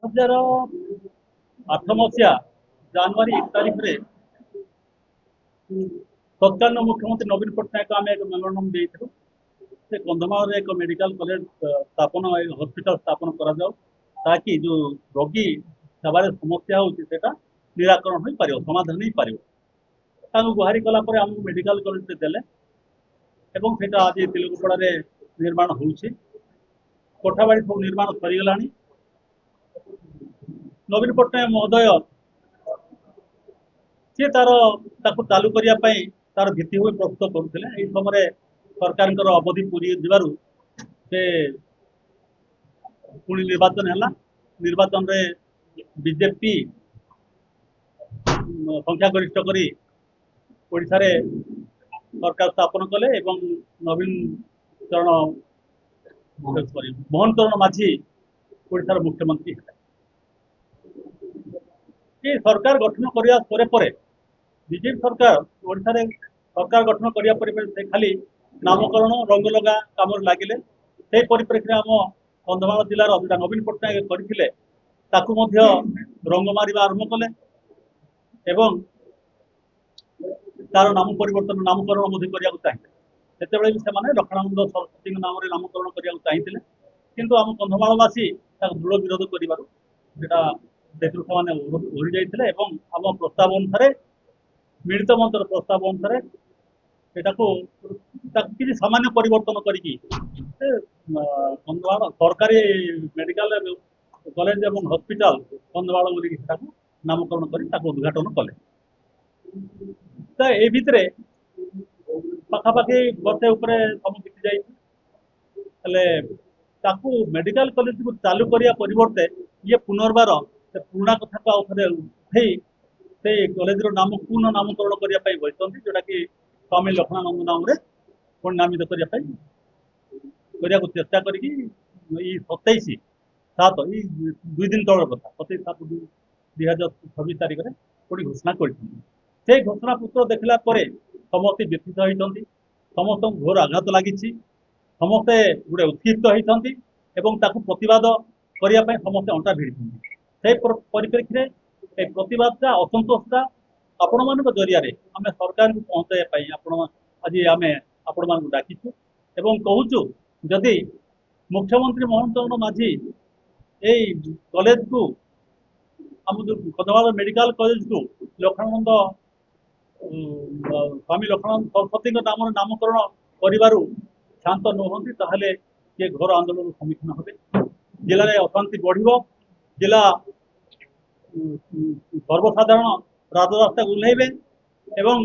2008 मसीहा जनवरी 1 तारीख रे तत्कालीन मुख्यमंत्री नवीन पट्टनायक आम एक मेमोरांडम देइथिलु से कंधमाल रे एक मेडिकल कॉलेज स्थापन हॉस्पिटल स्थापन करा जाऊ ताकि जो रोगी सेवार समस्या होची सेटा निराकरण होई पारियो समाधान होई पारियो तानु गुहारी कला परे हम मेडिकल कॉलेज से देले एवं सेटा आज तिलकुपड़ा रे निर्माण होउची कोठाबाड़ी सब निर्माण सरीगलानी नवीन पट्टनायक महोदय सी तार चालू करने तार भित्तिभूमि प्रस्तुत करुले यही समय सरकार अवधि पूरी जीवार से पुणी निर्वाचन है निर्वाचन रे बीजेपी संख्यागरिष्ठ करी ओडिशा रे सरकार स्थापन कले एवं नवीन चरण मोहन चरण माझी ओडिशार मुख्यमंत्री ये सरकार गठन करने पर बीजेपी सरकार ओडिशा रे सरकार गठन करने पर खाली नामकरण रंग लगा काम लगिले से परिप्रेक्षी आम कंधमाल जिलार नवीन पट्टनायक करथिले ताकू मध्य रंग मारिबा आरंभ कले एवं तार नाम परिवर्तन नामकरण मध्य करिया चाहिए सेते से लक्षणानंद सरस्वती नाम नामकरण करिया चाहिए किंतु आम कंधमालवासी दृढ़ विरोध कर से ओहरी जाते आम प्रस्ताव अनुसार मिलित मंचर प्रस्ताव अनुसार किसी सामान्य परिवर्तन करके सरकारी मेडिकल कॉलेज और हॉस्पिटल कंधमाल नामकरण कर उद्घाटन कले तो ये भितर पखापाखि वर्षे उपर सब बीती जाए मेडिकल कॉलेज को चालू करने परिवर्ते ये पुनर्बार पुराणा कथा को आउे उठे से कॉलेज नाम पुनः नामकरण करने बोलते जोटा कि स्वामी लक्ष्मणानंद नाम पुणी नामित करने चेष्टा करी 27/7 दुई दिन तौर कथा 27/7/2026 तारीख में पुणी घोषणा कर घोषणा पत्र देखला समस्ते व्यथित होती समस्त घोर आघात लगी समस्ते गोटे उत्क्षिप्त होती प्रतिवाद करने समस्ते अंटा भिड़ी से परिप्रेक्षी में प्रतिवाद असंतोषता आपण मान जरिया आम सरकार को पहुँचाई आज आम आपण मान डाकिचु कहूचु जदि मुख्यमंत्री मोहन चरण माझी यही कॉलेज को आम जो कंधमाल मेडिकल कॉलेज को लक्ष्मणानंद स्वामी लक्ष्मणानंद सरस्वती नाम नामकरण कर शांत नुहति ताहले ये घोर आंदोलन सम्मुखीन हे जिले में अशांति बढ़ जिला सर्वसाधारण राजरास्ता ओह्लैबे एवं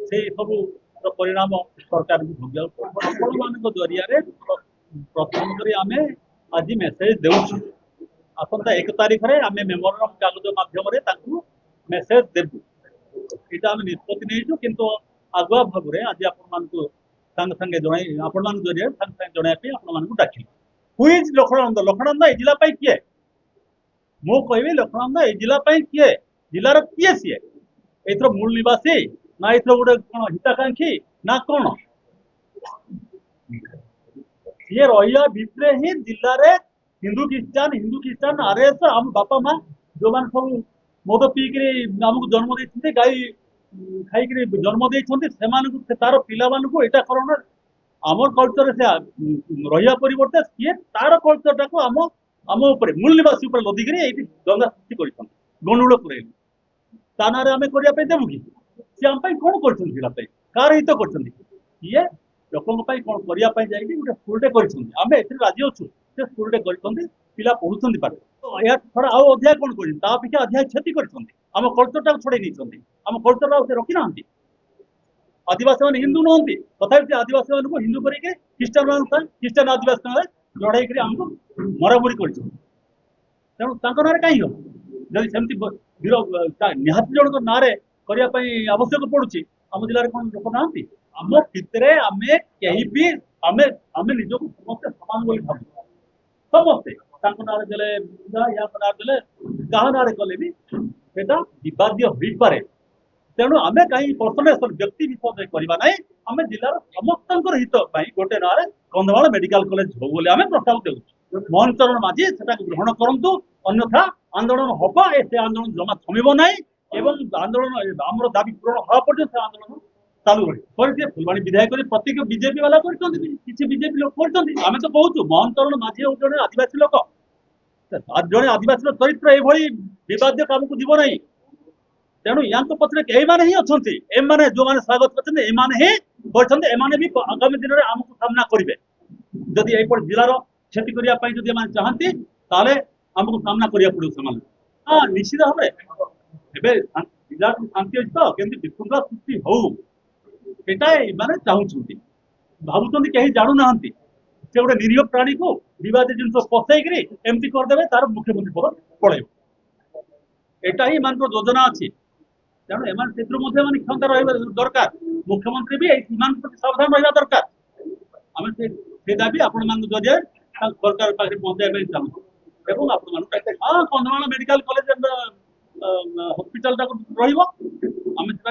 से सब परिणाम सरकार को भोग जरिया प्रथम कर आम आज मेसेज देवु आसंता 1 तारीख में आम मेमोरांडम कागज मध्यम मेसेज देवु यहाँ आम निष्पत्ति नहीं किंतु आगुआ भाव में आज आपण सांगे सांगे जन आपण जरिए सांगे सांगे जनवाई आपण डाकिल हुईज लक्ष्मणानंद लक्ष्मणानंद ए जिला किए मु कहि लक्ष्मणानंद ए जिला किए जिलार किए सी एथर मूल निवासी ना एथर गोटे कौन हिताकांक्षी ना कौन सी रहा भितर ही जिले में हिंदू क्रिश्चियन आरएस आम बापा माँ जो मैंने सब मद पीक आमको जन्म दे गाई खाई जन्म दे तार पिला यहाँ करण आम कल्चर से रहा परिवर्ते सी तार कल्चर टाक आम आम मूल निवासी लदिक दंगा सृष्टि कर गंडगोल पुरैल ता ना आम करने देवु कि सी आम कौन कर कार हित कर लोकों कौन करने जाए गोटे स्कूलटे करें राजी अच्छु से स्कूलटे कर पिला पढ़ुं पाठ या छड़ा आउ अध्याय कौन कर अध्याय क्षति करम कल्चर टाक छड़े नहीं आम कल्चर से रखी ना आदिवासी मैंने हिंदू नुहति तथा आदिवासी मान हिंदू करके ख्रीष्टान आदिवासी लड़ाई आमको मरामरी कर तेणु ना कहीं जब सेमती निहाती जन ना करने आवश्यक पड़ुची आम जिले कौन लोक ना आम भितर आम कहीं भी आम आम निजक समस्ते सामान बोली भाव समस्ते ना देले या ना देले क्या ना कले भी विवाद हो पारे तेणु आम कहीं पर्सनल व्यक्ति विषय करवा ना आम जिलार समस्त हित गोटे ना कंधमाल मेडिकल कॉलेज हो आम प्रस्ताव देवु मोहन चरण माझी से ग्रहण करूँ अन्यथा आंदोलन हम से आंदोलन जमा थमिब ना एवं आंदोलन आम दाबी पूरण हवा पर्यंत से आंदोलन चालू रही फुलवाणी विधायक प्रत्येक बीजेपी वाला किसी बीजेपी लोक आम तो कहूँ मोहन चरण माझी हूँ जड़े आदिवासी लोक जड़े आदिवासी चरित्र ये विवाद काम को जीव ना तेणु या पचर यही मैंने ही अच्छा एम जो मैंने स्वागत करते एमाने भी आगामी दिन में आमको सामना करेंगे जदि यही जिलार क्षति करने जदि चाहती ताले आमको सामना करिया पड़ो से हाँ निश्चित भाव में जिला शांति अच्छी तो केमती विशृंखला सृष्टि हो माने चाहूँ भावुं कहीं जानू ना से गोटे निरीह प्राणी को विवाद जिन पसईकरी एमती करदे तार मुख्यमंत्री पद पड़े यहाँ ही मान योजना अच्छी तेणु एम क्षमता रहा दरकार मुख्यमंत्री भी प्रति सावधान रहा दरकार आम से दाबी आपण मान जरिए सरकार पाखे पहुंचाई चाहूँ हाँ कंधमाल मेडिकल कॉलेज हॉस्पिटल रही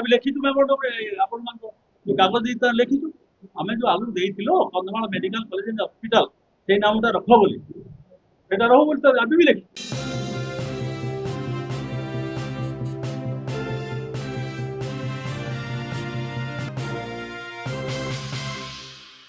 भी लिखीचु आपण कागज लिखीचु आम जो आगु देथिलो कंधमाल मेडिकल कॉलेज हॉस्पिटल से नाम रख बोली रहू बोली तो भी लिखी